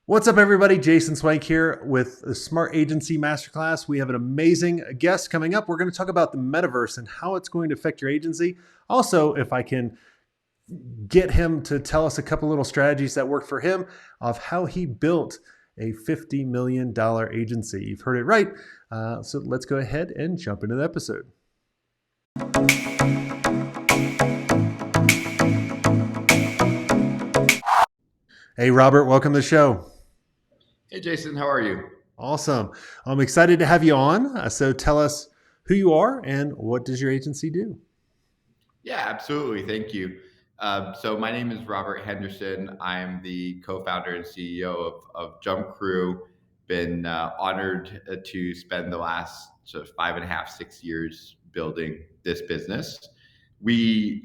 What's up, everybody? Jason Swenk here with the Smart Agency Masterclass. We have an amazing guest coming up. We're going to talk about the metaverse and how it's going to affect your agency. Also, if I can get him to tell us a couple little strategies that worked for him of how he built a $50 million agency. You've heard it right. So let's go ahead and jump into the episode. Hey, Robert, welcome to the show. Hey, Jason, how are you? Awesome. I'm excited to have you on. So tell us who you are and what does your agency do? Yeah, absolutely. Thank you. So my name is Robert Henderson. I'm the co-founder and CEO of JumpCrew. Been honored to spend the last sort of 5.5, 6 years building this business. We,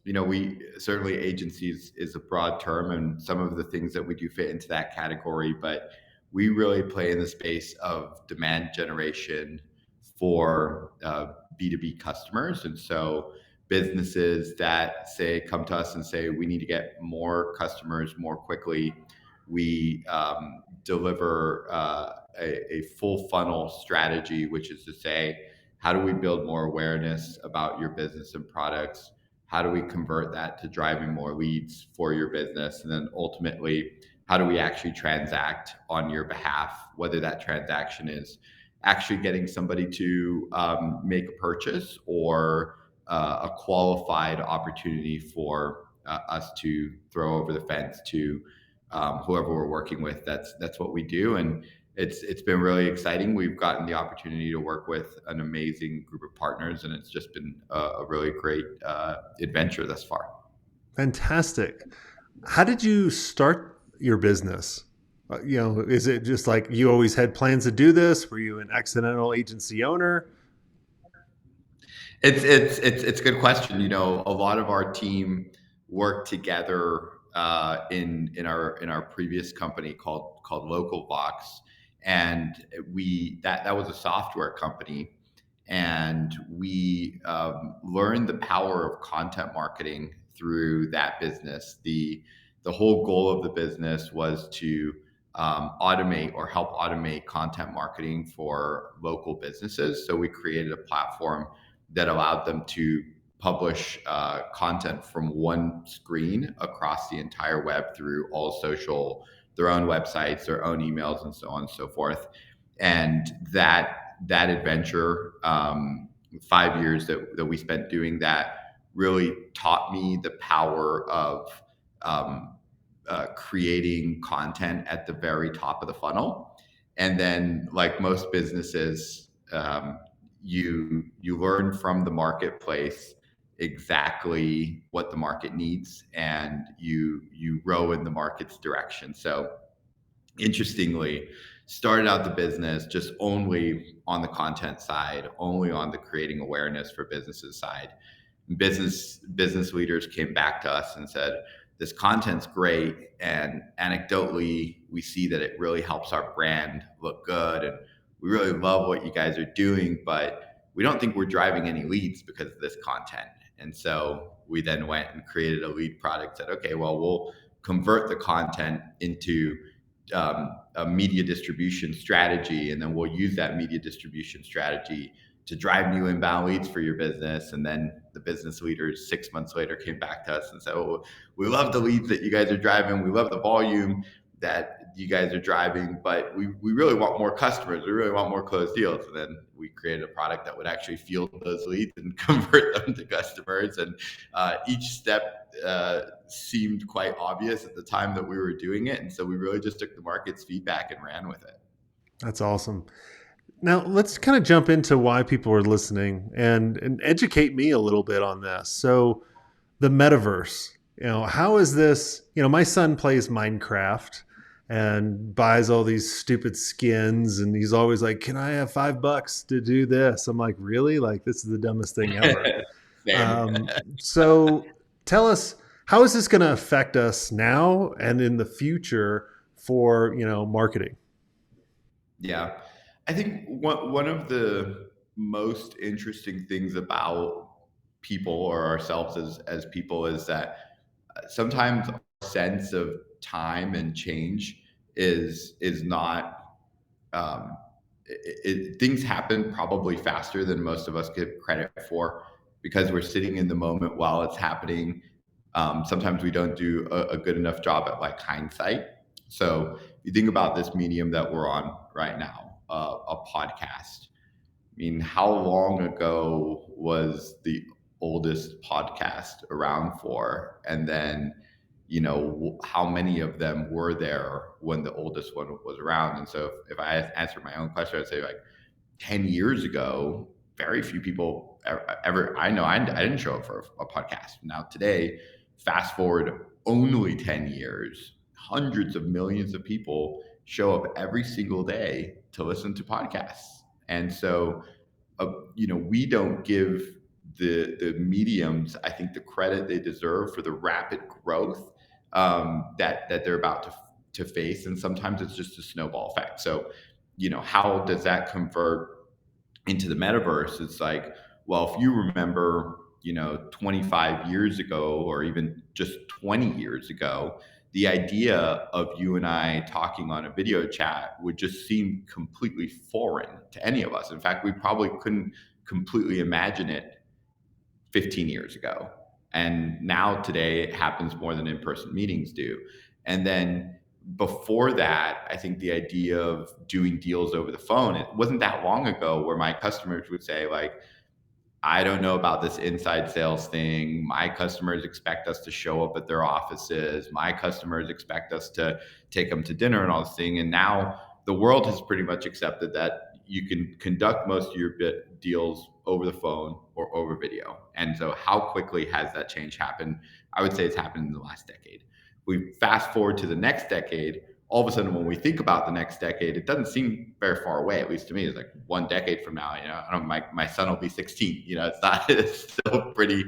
we certainly agencies is a broad term, and some of the things that we do fit into that category. But we really play in the space of demand generation for B2B customers, and so businesses that say come to us and say we need to get more customers more quickly. We deliver a full funnel strategy, which is to say, how do we build more awareness about your business and products? How do we convert that to driving more leads for your business? And then ultimately, how do we actually transact on your behalf, whether that transaction is actually getting somebody to make a purchase or a qualified opportunity for us to throw over the fence to whoever we're working with. That's what we do, and it's been really exciting. We've gotten the opportunity to work with an amazing group of partners, and it's just been a really great adventure thus far. Fantastic. How did you start your business? Is it just like you always had plans to do this? Were you an accidental agency owner? It's a good question. A lot of our team worked together in our previous company called Local Vox, and that was a software company, and we learned the power of content marketing through that business. The whole goal of the business was to automate or help automate content marketing for local businesses. So we created a platform that allowed them to publish content from one screen across the entire web through all social, their own websites, their own emails, and so on and so forth. And that adventure, 5 years that we spent doing that, really taught me the power of creating content at the very top of the funnel. And then, like most businesses, you learn from the marketplace exactly what the market needs, and you row in the market's direction. So interestingly, started out the business just only on the content side, only on the creating awareness for businesses side. Business leaders came back to us and said, this content's great, and anecdotally we see that it really helps our brand look good, and we really love what you guys are doing, but we don't think we're driving any leads because of this content. And so we then went and created a lead product, said, okay, well, we'll convert the content into a media distribution strategy, and then we'll use that media distribution strategy to drive new inbound leads for your business. And then the business leaders 6 months later came back to us and said, oh, we love the leads that you guys are driving. We love the volume that you guys are driving, but we really want more customers. We really want more closed deals. And then we created a product that would actually field those leads and convert them to customers. And each step seemed quite obvious at the time that we were doing it. And so we really just took the market's feedback and ran with it. That's awesome. Now let's kind of jump into why people are listening and educate me a little bit on this. So the metaverse, how is this? My son plays Minecraft and buys all these stupid skins, and he's always like, can I have $5 to do this? I'm like, really? Like, this is the dumbest thing ever. Same. So tell us, how is this going to affect us now and in the future for, marketing? Yeah. I think one of the most interesting things about people or ourselves as people is that sometimes our sense of time and change is not things happen probably faster than most of us give credit for because we're sitting in the moment while it's happening. Sometimes we don't do a good enough job at like hindsight. So you think about this medium that we're on right now, a podcast. I mean, how long ago was the oldest podcast around for? And then, how many of them were there when the oldest one was around? And so if I answer my own question, I'd say like 10 years ago, very few people ever I know, I didn't show up for a podcast. Now today, fast forward only 10 years, hundreds of millions of people show up every single day to listen to podcasts. And so we don't give the mediums, I think, the credit they deserve for the rapid growth that they're about to face, and sometimes it's just a snowball effect. So, how does that convert into the metaverse? It's like, well, if you remember, 25 years ago, or even just 20 years ago, the idea of you and I talking on a video chat would just seem completely foreign to any of us. In fact, we probably couldn't completely imagine it 15 years ago. And now today it happens more than in-person meetings do. And then before that, I think the idea of doing deals over the phone, it wasn't that long ago where my customers would say like, I don't know about this inside sales thing. My customers expect us to show up at their offices. My customers expect us to take them to dinner and all this thing. And now the world has pretty much accepted that you can conduct most of your deals over the phone or over video. And so how quickly has that change happened? I would say it's happened in the last decade. We fast forward to the next decade. All of a sudden, when we think about the next decade, it doesn't seem very far away. At least to me, it's like one decade from now. I don't. My son will be 16. It's not. It's still pretty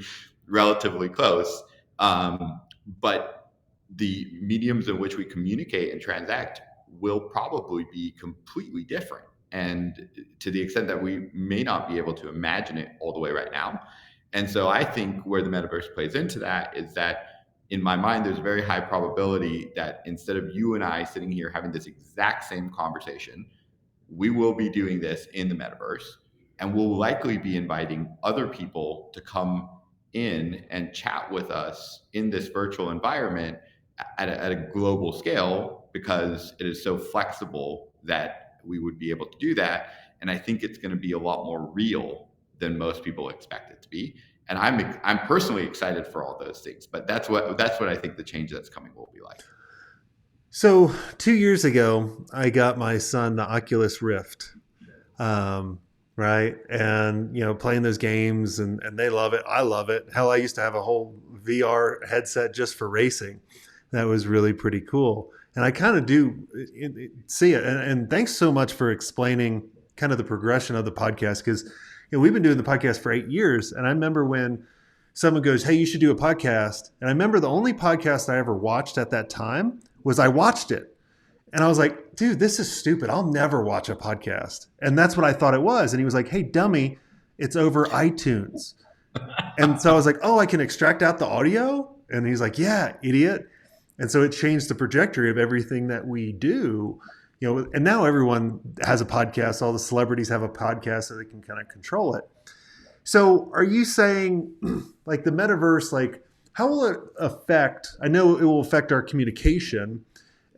relatively close. But the mediums in which we communicate and transact will probably be completely different, and to the extent that we may not be able to imagine it all the way right now. And so, I think where the metaverse plays into that is that, in my mind, there's a very high probability that instead of you and I sitting here having this exact same conversation, we will be doing this in the metaverse, and we'll likely be inviting other people to come in and chat with us in this virtual environment at a global scale, because it is so flexible that we would be able to do that. And I think it's going to be a lot more real than most people expect it to be. And I'm personally excited for all those things, but that's what I think the change that's coming will be like. So 2 years ago, I got my son the Oculus Rift, right? And playing those games, and they love it. I love it. Hell, I used to have a whole VR headset just for racing. That was really pretty cool. And I kind of do see it. And thanks so much for explaining kind of the progression of the podcast, because we've been doing the podcast for 8 years. And I remember when someone goes, hey, you should do a podcast. And I remember the only podcast I ever watched at that time was I watched it. And I was like, dude, this is stupid. I'll never watch a podcast. And that's what I thought it was. And he was like, hey, dummy, it's over iTunes. And so I was like, oh, I can extract out the audio? And he's like, yeah, idiot. And so it changed the trajectory of everything that we do. And now everyone has a podcast. All the celebrities have a podcast, so they can kind of control it. So are you saying, like, the metaverse, like, how will it affect? I know it will affect our communication.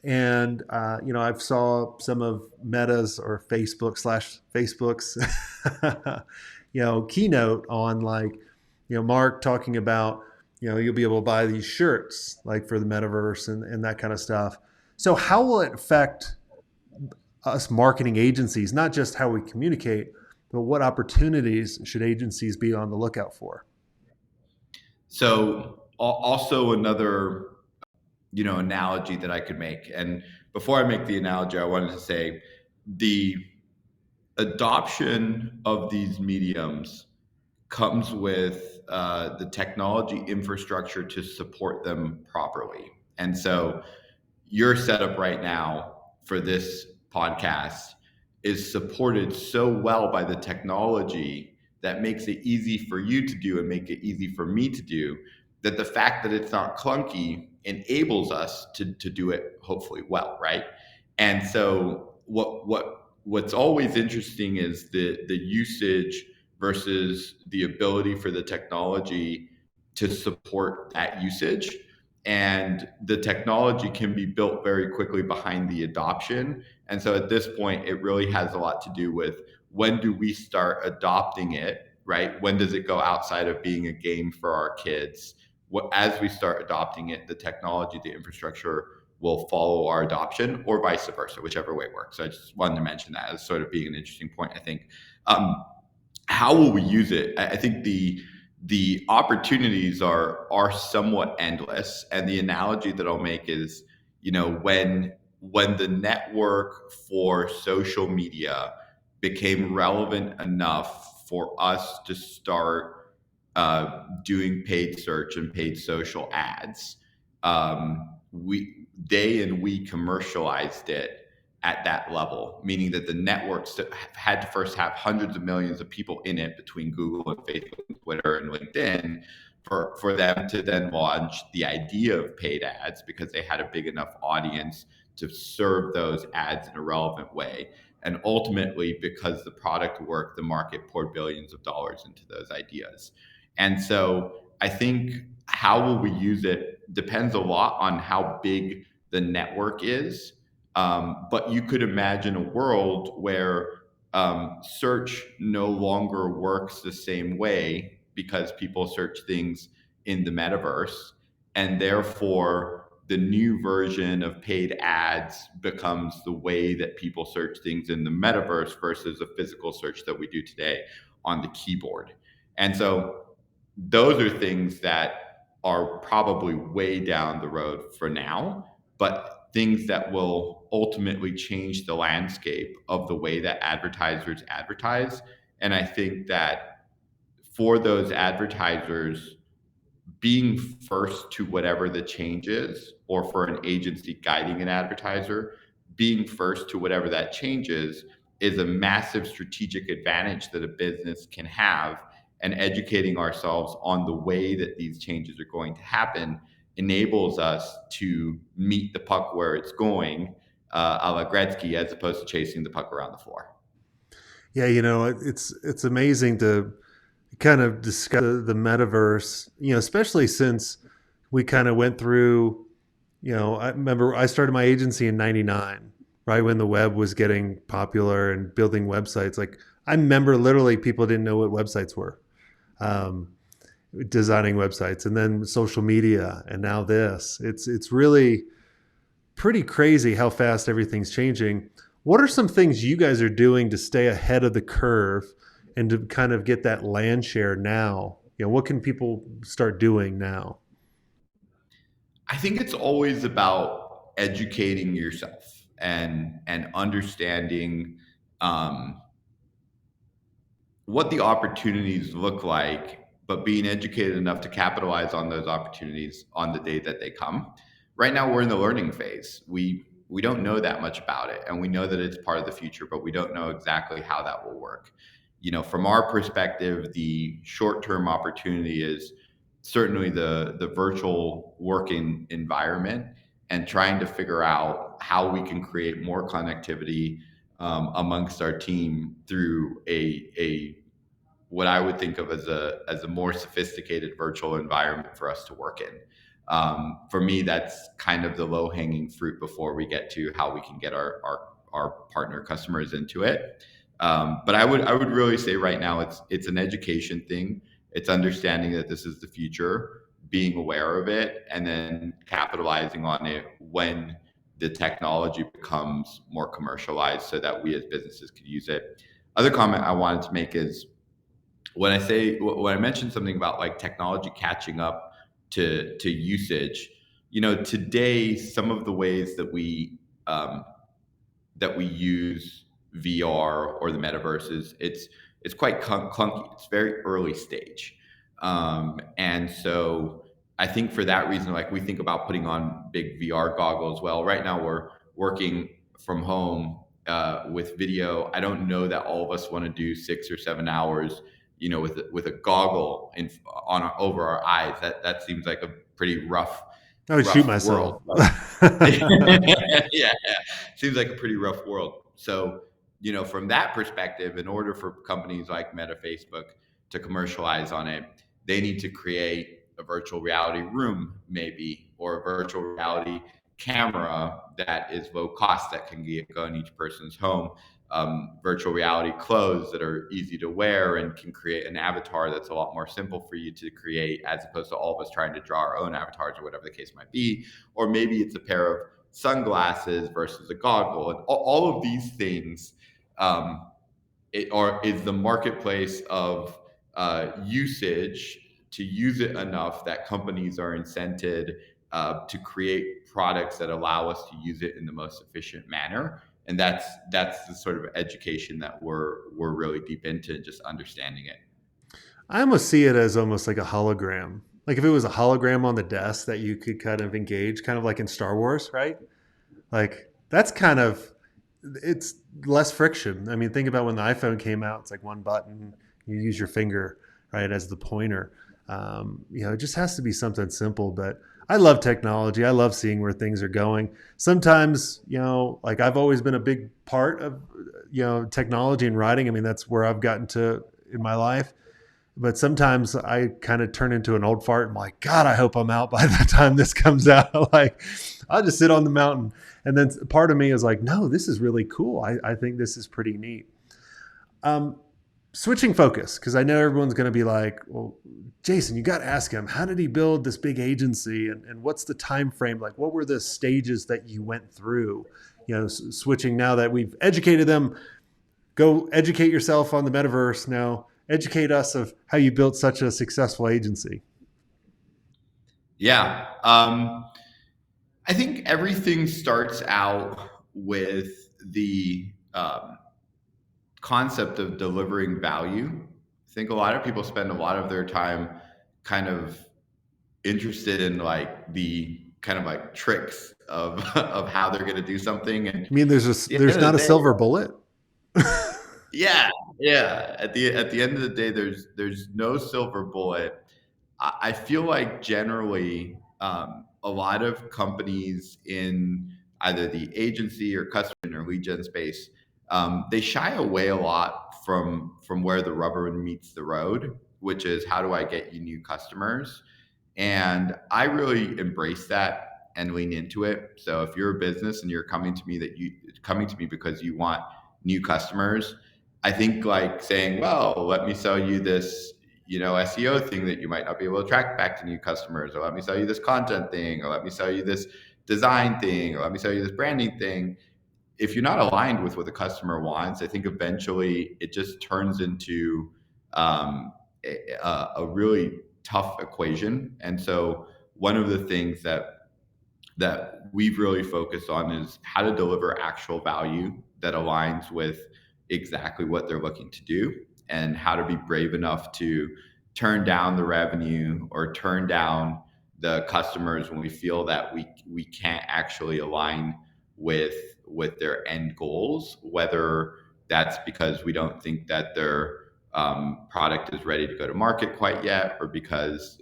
And, I've saw some of Meta's or Facebook's, keynote on, like, Mark talking about, you'll be able to buy these shirts, like, for the metaverse and that kind of stuff. So how will it affect us marketing agencies, not just how we communicate, but what opportunities should agencies be on the lookout for? So also another, analogy that I could make. And before I make the analogy, I wanted to say the adoption of these mediums comes with the technology infrastructure to support them properly. And so your setup right now for this podcast is supported so well by the technology that makes it easy for you to do and make it easy for me to do, that the fact that it's not clunky enables us to do it hopefully well, right? And so what's always interesting is the usage versus the ability for the technology to support that usage. And the technology can be built very quickly behind the adoption. And so at this point, it really has a lot to do with when do we start adopting it, right? When does it go outside of being a game for our kids? As we start adopting it, the technology, the infrastructure will follow our adoption, or vice versa, whichever way it works. So I just wanted to mention that as sort of being an interesting point, I think. How will we use it? I think the opportunities are somewhat endless. And the analogy that I'll make is, when the network for social media became relevant enough for us to start doing paid search and paid social ads, we commercialized it at that level, meaning that the networks had to first have hundreds of millions of people in it between Google and Facebook and Twitter and LinkedIn for them to then launch the idea of paid ads, because they had a big enough audience to serve those ads in a relevant way. And ultimately, because the product worked, the market poured billions of dollars into those ideas. And so I think how will we use it depends a lot on how big the network is. But you could imagine a world where search no longer works the same way because people search things in the metaverse, and therefore the new version of paid ads becomes the way that people search things in the metaverse versus a physical search that we do today on the keyboard. And so those are things that are probably way down the road for now, but things that will ultimately change the landscape of the way that advertisers advertise. And I think that for those advertisers, being first to whatever the change is, or for an agency guiding an advertiser, being first to whatever that change is a massive strategic advantage that a business can have. And educating ourselves on the way that these changes are going to happen enables us to meet the puck where it's going, a la Gretzky, as opposed to chasing the puck around the floor. Yeah, it's amazing to kind of discuss the metaverse, especially since we kind of went through, I remember I started my agency in 99, right when the web was getting popular and building websites. Like I remember literally people didn't know what websites were, um, designing websites, and then social media, and now this. It's really pretty crazy how fast everything's changing. What are some things you guys are doing to stay ahead of the curve and to kind of get that land share now? What can people start doing now? I think it's always about educating yourself and understanding um, what the opportunities look like, but being educated enough to capitalize on those opportunities on the day that they come. Right now, we're in the learning phase. We don't know that much about it, and we know that it's part of the future, but we don't know exactly how that will work. From our perspective, the short-term opportunity is certainly the virtual working environment, and trying to figure out how we can create more connectivity amongst our team through a what I would think of as a more sophisticated virtual environment for us to work in. For me, that's kind of the low hanging fruit before we get to how we can get our partner customers into it. But I would really say right now it's an education thing. It's understanding that this is the future, being aware of it, and then capitalizing on it when the technology becomes more commercialized so that we as businesses can use it. Other comment I wanted to make is when I mentioned something about like technology catching up to usage, today some of the ways that we use VR or the metaverse is it's quite clunky. It's very early stage, and so I think for that reason, like we think about putting on big VR goggles. Well, right now we're working from home with video. I don't know that all of us want to do 6 or 7 hours, with a goggle over our eyes. That seems like a pretty rough I would shoot rough myself. world. Yeah, seems like a pretty rough world. So, from that perspective, in order for companies like Meta, Facebook to commercialize on it, they need to create a virtual reality room, maybe, or a virtual reality camera that is low cost that can go in each person's home. Virtual reality clothes that are easy to wear and can create an avatar that's a lot more simple for you to create, as opposed to all of us trying to draw our own avatars or whatever the case might be. Or maybe it's a pair of sunglasses versus a goggle, and all of these things, or is the marketplace of usage to use it enough that companies are incented to create products that allow us to use it in the most efficient manner. And that's the sort of education that we're really deep into, just understanding it. I almost see it as almost like a hologram. Like if it was a hologram on the desk that you could kind of engage, kind of like in Star Wars, right? Like that's kind of it's less friction. I mean, think about when the iPhone came out. It's like one button. You use your finger, right, as the pointer. It just has to be something simple. But I love technology. I love seeing where things are going. Sometimes, like I've always been a big part of, technology and writing. I mean, that's where I've gotten to in my life. But sometimes I kind of turn into an old fart. I'm like, God, I hope I'm out by the time this comes out. Like, I'll just sit on the mountain. And then part of me is like, no, this is really cool. I think this is pretty neat. Um, Switching focus, because I know everyone's going to be like, well, Jason, you got to ask him, how did he build this big agency? And what's the time frame? Like, what were the stages that you went through? Switching now that we've educated them, go educate yourself on the metaverse now. Educate us of how you built such a successful agency. Yeah. I think everything starts out with the concept of delivering value. I think a lot of people spend a lot of their time kind of interested in like the kind of like tricks of of how they're going to do something. And I mean, at the there's end of not the a day, silver bullet. yeah, yeah. At the end of the day, there's no silver bullet. I feel like generally a lot of companies in either the agency or customer or lead gen space, they shy away a lot from where the rubber meets the road, which is how do I get you new customers? And I really embrace that and lean into it. So if you're a business and you're coming to me because you want new customers, I think like saying, well, let me sell you this, SEO thing that you might not be able to track back to new customers, or let me sell you this content thing, or let me sell you this design thing, or let me sell you this branding thing. If you're not aligned with what the customer wants, I think eventually it just turns into um, a really tough equation. And so one of the things that we've really focused on is how to deliver actual value that aligns with exactly what they're looking to do, and how to be brave enough to turn down the revenue or turn down the customers when we feel that we can't actually align with their end goals, whether that's because we don't think that their product is ready to go to market quite yet, or because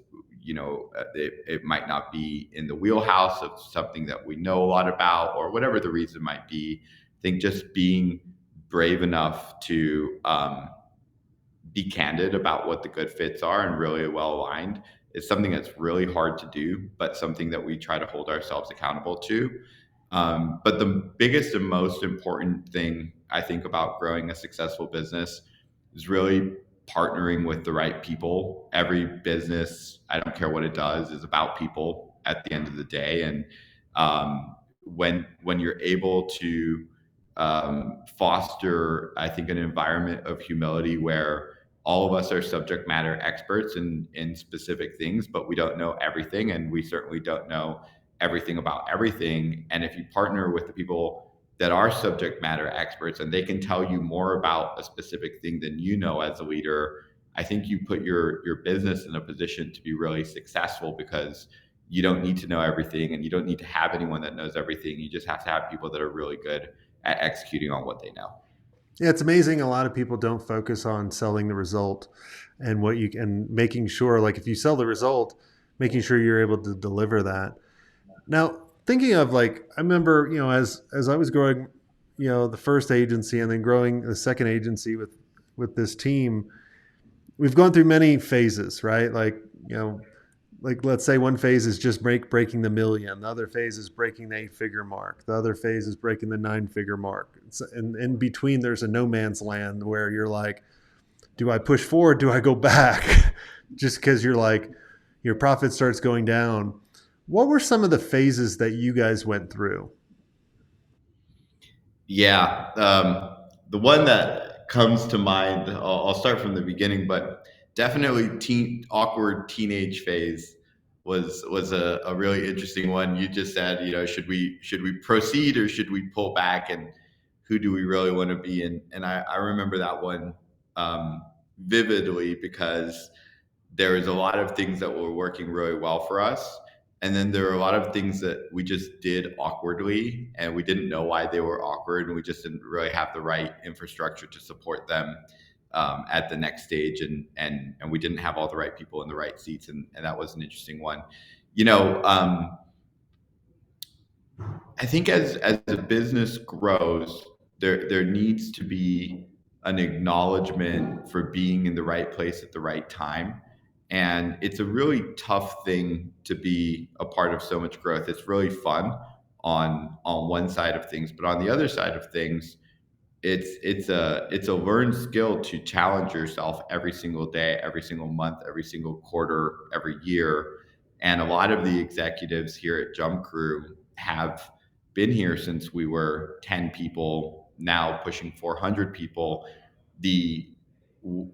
it might not be in the wheelhouse of something that we know a lot about, or whatever the reason might be. I think just being brave enough to be candid about what the good fits are and really well aligned is something that's really hard to do, but something that we try to hold ourselves accountable to. But the biggest and most important thing I think about growing a successful business is really partnering with the right people. Every business, I don't care what it does, is about people at the end of the day. And when you're able to foster, I think, an environment of humility where all of us are subject matter experts in specific things, but we don't know everything, and we certainly don't know everything about everything. And if you partner with the people that are subject matter experts and they can tell you more about a specific thing than you know as a leader, I think you put your business in a position to be really successful, because you don't need to know everything and you don't need to have anyone that knows everything. You just have to have people that are really good at executing on what they know. Yeah, it's amazing. A lot of people don't focus on selling the result and making sure, like if you sell the result, making sure you're able to deliver that. Now, thinking of like, I remember, as I was growing, the first agency and then growing the second agency with this team, we've gone through many phases, right? Like, like let's say one phase is just breaking the million, the other phase is breaking the 8-figure mark, the other phase is breaking the 9-figure mark. And in between, there's a no man's land where you're like, do I push forward? Do I go back? Just because you're like, your profit starts going down. What were some of the phases that you guys went through? Yeah, the one that comes to mind, I'll start from the beginning, but definitely awkward teenage phase was a really interesting one. You just said, should we proceed or should we pull back, and who do we really want to be? And I remember that one um, vividly because there was a lot of things that were working really well for us. And then there were a lot of things that we just did awkwardly and we didn't know why they were awkward. And we just didn't really have the right infrastructure to support them at the next stage. And we didn't have all the right people in the right seats. And that was an interesting one. You know, I think as a business grows, there needs to be an acknowledgement for being in the right place at the right time. And it's a really tough thing to be a part of so much growth. It's really fun on one side of things, but on the other side of things, it's a learned skill to challenge yourself every single day, every single month, every single quarter, every year. And a lot of the executives here at JumpCrew have been here since we were 10 people, now pushing 400 people. The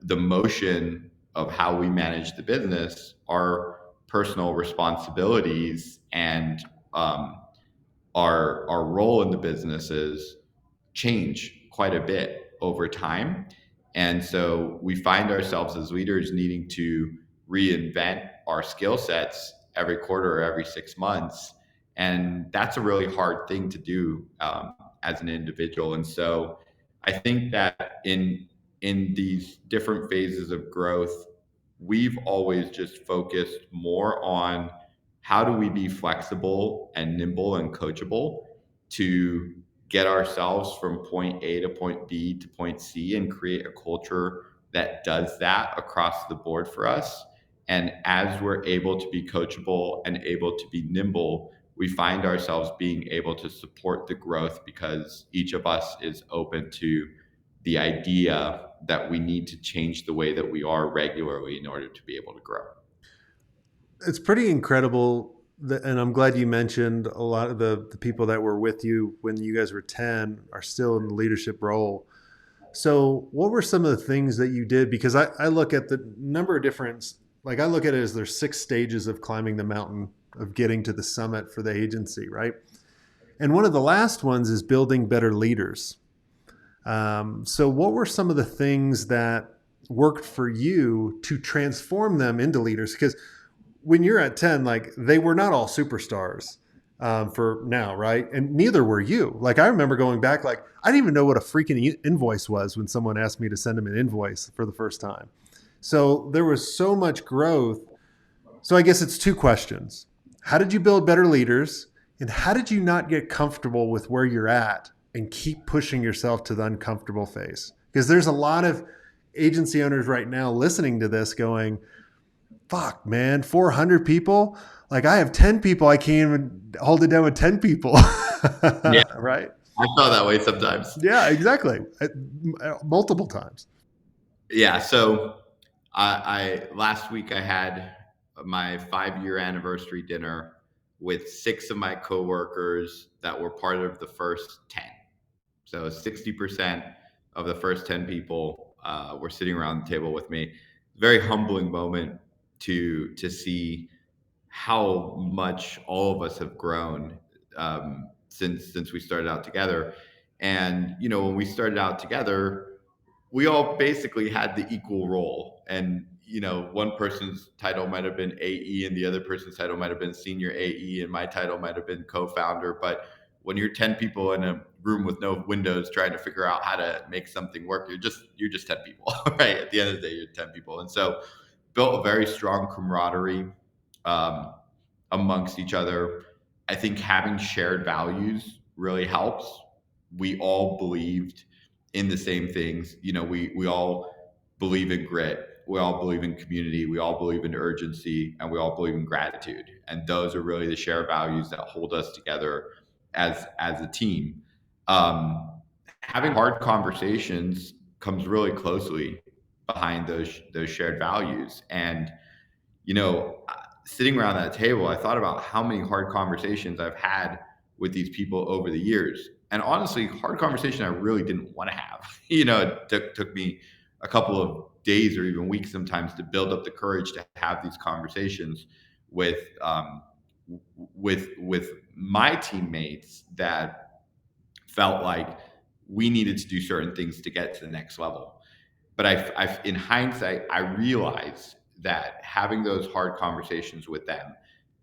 the motion of how we manage the business, our personal responsibilities, and our role in the businesses change quite a bit over time. And so we find ourselves as leaders needing to reinvent our skill sets every quarter or every 6 months. And that's a really hard thing to do as an individual. And so I think that in these different phases of growth, we've always just focused more on how do we be flexible and nimble and coachable to get ourselves from point A to point B to point C and create a culture that does that across the board for us. And as we're able to be coachable and able to be nimble, we find ourselves being able to support the growth because each of us is open to the idea that we need to change the way that we are regularly in order to be able to grow. It's pretty incredible. And I'm glad you mentioned a lot of the people that were with you when you guys were 10 are still in the leadership role. So, what were some of the things that you did? Because I look at the number of different, like, I look at it as there's 6 stages of climbing the mountain, of getting to the summit for the agency, right? And one of the last ones is building better leaders. So, what were some of the things that worked for you to transform them into leaders? Because when you're at 10, like, they were not all superstars for now, right? And neither were you. Like, I remember going back, like, I didn't even know what a freaking invoice was when someone asked me to send them an invoice for the first time. So there was so much growth. So I guess it's 2 questions. How did you build better leaders? And how did you not get comfortable with where you're at and keep pushing yourself to the uncomfortable phase? Because there's a lot of agency owners right now listening to this going, fuck, man, 400 people? Like, I have 10 people. I can't even hold it down with 10 people. Yeah, Right? I feel that way sometimes. Yeah, exactly. Multiple times. Yeah. So I last week I had my 5 year anniversary dinner with 6 of my coworkers that were part of the first 10. So 60% of the first 10 people were sitting around the table with me. Very humbling moment to see how much all of us have grown since we started out together. And when we started out together, we all basically had the equal role. And one person's title might have been AE, and the other person's title might have been senior AE, and my title might have been co-founder. But when you're 10 people in a room with no windows trying to figure out how to make something work, you're just 10 people, right? At the end of the day, you're 10 people. And so built a very strong camaraderie um, amongst each other. I think having shared values really helps. We all believed in the same things. We all believe in grit. We all believe in community. We all believe in urgency, and we all believe in gratitude. And those are really the shared values that hold us together as a team. Having hard conversations comes really closely behind those shared values. And you know, sitting around that table, I thought about how many hard conversations I've had with these people over the years. And honestly, hard conversation I really didn't want to have. It took me a couple of days or even weeks sometimes to build up the courage to have these conversations with with my teammates that felt like we needed to do certain things to get to the next level. But in hindsight, I realized that having those hard conversations with them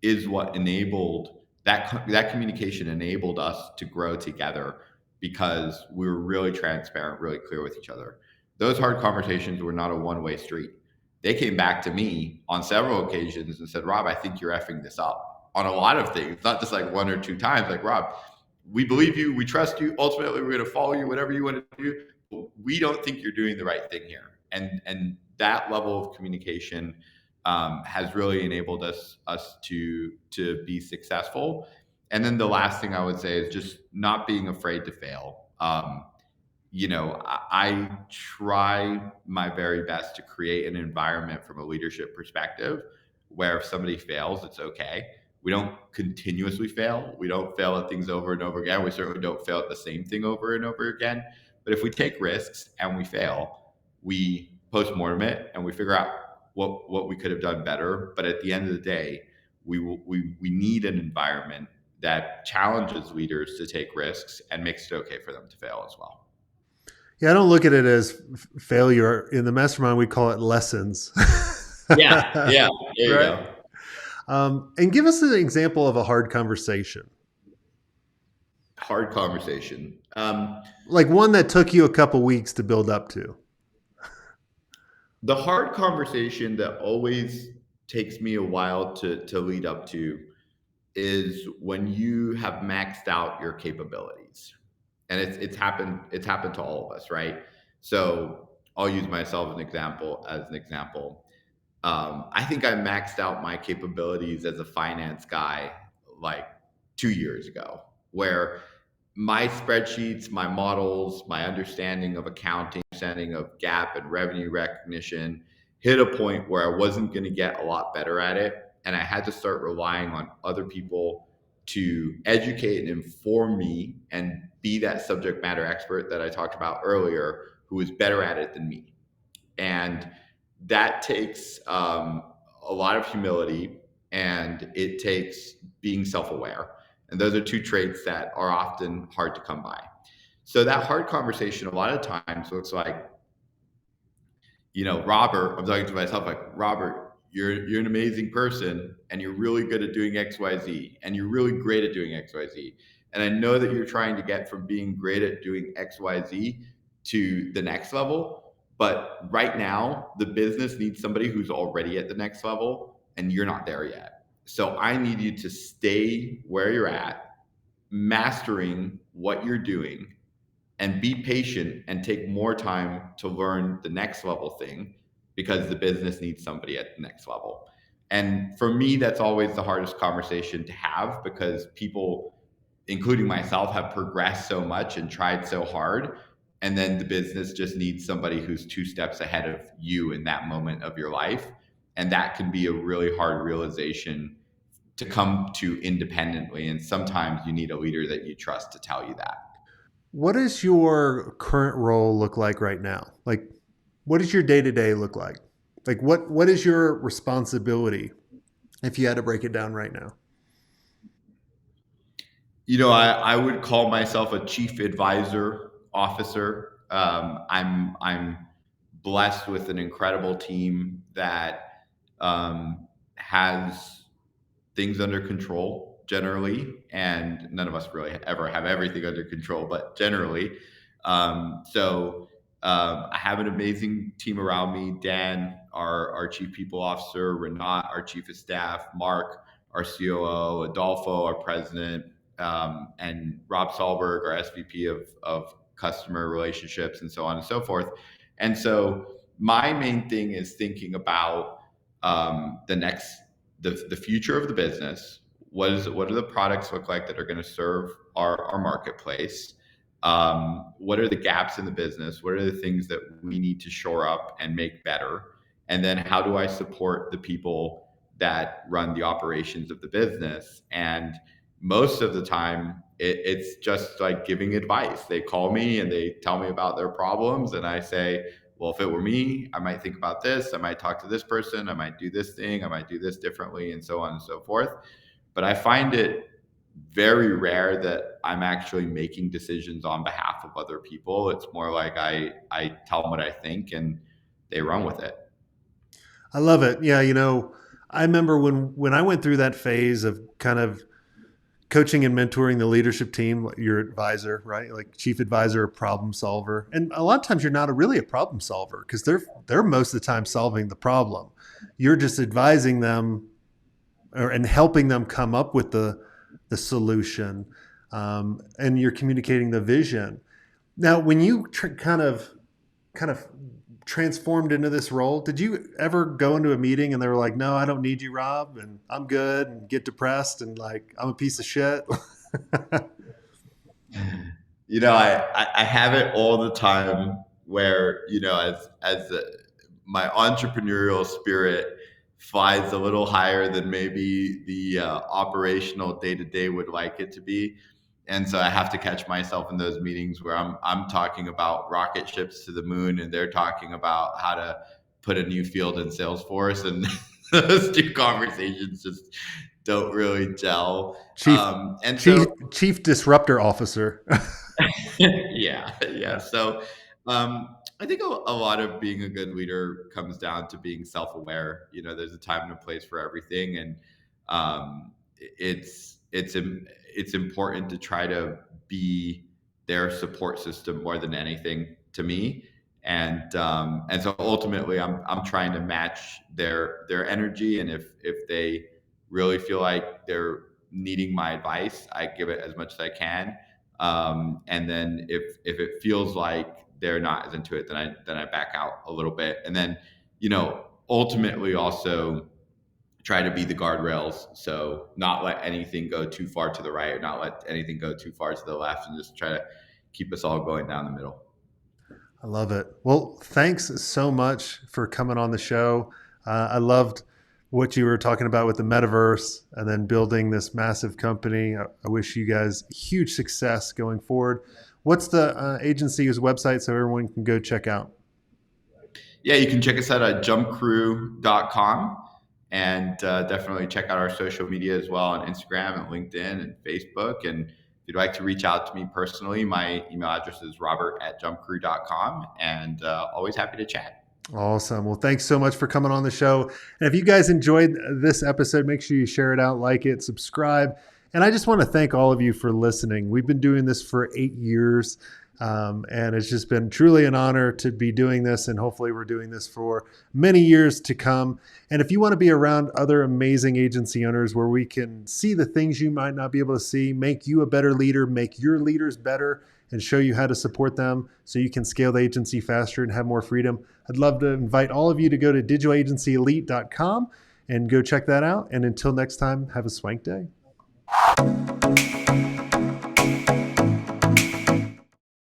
is what enabled that communication enabled us to grow together because we were really transparent, really clear with each other. Those hard conversations were not a one-way street. They came back to me on several occasions and said, Rob, I think you're effing this up on a lot of things, not just like one or two times. Like, Rob, we believe you, we trust you. Ultimately, we're going to follow you, whatever you want to do. We don't think you're doing the right thing here. And that level of communication has really enabled us to be successful. And then the last thing I would say is just not being afraid to fail. I try my very best to create an environment from a leadership perspective where if somebody fails, it's okay. We don't continuously fail. We don't fail at things over and over again. We certainly don't fail at the same thing over and over again. But if we take risks and we fail, we post-mortem it and we figure out what we could have done better. But at the end of the day, we need an environment that challenges leaders to take risks and makes it okay for them to fail as well. Yeah, I don't look at it as failure. In the mastermind, we call it lessons. Yeah, there you right? go. And give us an example of a hard conversation. Hard conversation. Like one that took you a couple weeks to build up to. The hard conversation that always takes me a while to lead up to is when you have maxed out your capabilities. And it's happened to all of us, right? So I'll use myself as an example. I think I maxed out my capabilities as a finance guy like 2 years ago, where my spreadsheets, my models, my understanding of accounting, understanding of gap and revenue recognition hit a point where I wasn't going to get a lot better at it. And I had to start relying on other people to educate and inform me and be that subject matter expert that I talked about earlier, who is better at it than me. And that takes a lot of humility, and it takes being self-aware. And those are two traits that are often hard to come by. So that hard conversation a lot of times looks like, Robert, I'm talking to myself like, Robert, you're an amazing person and you're really good at doing XYZ and you're really great at doing XYZ. And I know that you're trying to get from being great at doing XYZ to the next level. But right now, the business needs somebody who's already at the next level and you're not there yet. So I need you to stay where you're at, mastering what you're doing, and be patient and take more time to learn the next level thing because the business needs somebody at the next level. And for me, that's always the hardest conversation to have because people, including myself, have progressed so much and tried so hard. And then the business just needs somebody who's 2 steps ahead of you in that moment of your life. And that can be a really hard realization to come to independently. And sometimes you need a leader that you trust to tell you that. What does your current role look like right now? Like, what does your day to day look like? Like, what is your responsibility if you had to break it down right now? I would call myself a chief advisor officer. I'm blessed with an incredible team that has things under control generally, and none of us really ever have everything under control, but generally. I have an amazing team around me. Dan, our chief people officer, Renat, our chief of staff, Mark, our COO, Adolfo, our president, and Rob Solberg, our SVP of customer relationships, and so on and so forth. And so my main thing is thinking about the future of the business. What do the products look like that are going to serve our marketplace? What are the gaps in the business? What are the things that we need to shore up and make better? And then how do I support the people that run the operations of the business? And most of the time, it's just like giving advice. They call me and they tell me about their problems, and I say, well, if it were me, I might think about this. I might talk to this person. I might do this thing. I might do this differently, and so on and so forth. But I find it very rare that I'm actually making decisions on behalf of other people. It's more like I tell them what I think and they run with it. I love it. Yeah, I remember when I went through that phase of kind of coaching and mentoring the leadership team, your advisor, right? Like chief advisor or problem solver. And a lot of times you're not really a problem solver because they're most of the time solving the problem. You're just advising them and helping them come up with the solution, and you're communicating the vision. Now, when you kind of transformed into this role, did you ever go into a meeting and they were like, no, I don't need you, Rob, and I'm good, and get depressed and like, I'm a piece of shit? I have it all the time where, as my entrepreneurial spirit flies a little higher than maybe the operational day to day would like it to be. And so I have to catch myself in those meetings where I'm talking about rocket ships to the moon, and they're talking about how to put a new field in Salesforce, and those two conversations just don't really gel. Chief disruptor officer. Yeah. So I think a lot of being a good leader comes down to being self-aware. There's a time and a place for everything, and it's important to try to be their support system more than anything to me. And so ultimately, I'm trying to match their energy, and if they really feel like they're needing my advice, I give it as much as I can. And then if it feels like they're not as into it, then I back out a little bit. And then, ultimately also try to be the guardrails. So not let anything go too far to the right, or not let anything go too far to the left, and just try to keep us all going down the middle. I love it. Well, thanks so much for coming on the show. I loved what you were talking about with the metaverse and then building this massive company. I wish you guys huge success going forward. What's the agency's website so everyone can go check out? Yeah, you can check us out at jumpcrew.com, and definitely check out our social media as well on Instagram and LinkedIn and Facebook. And if you'd like to reach out to me personally, my email address is robert@jumpcrew.com, and always happy to chat. Awesome. Well, thanks so much for coming on the show. And if you guys enjoyed this episode, make sure you share it out, like it, subscribe. And I just want to thank all of you for listening. We've been doing this for 8 years, and it's just been truly an honor to be doing this. And hopefully we're doing this for many years to come. And if you want to be around other amazing agency owners where we can see the things you might not be able to see, make you a better leader, make your leaders better, and show you how to support them so you can scale the agency faster and have more freedom, I'd love to invite all of you to go to digitalagencyelite.com and go check that out. And until next time, have a swank day.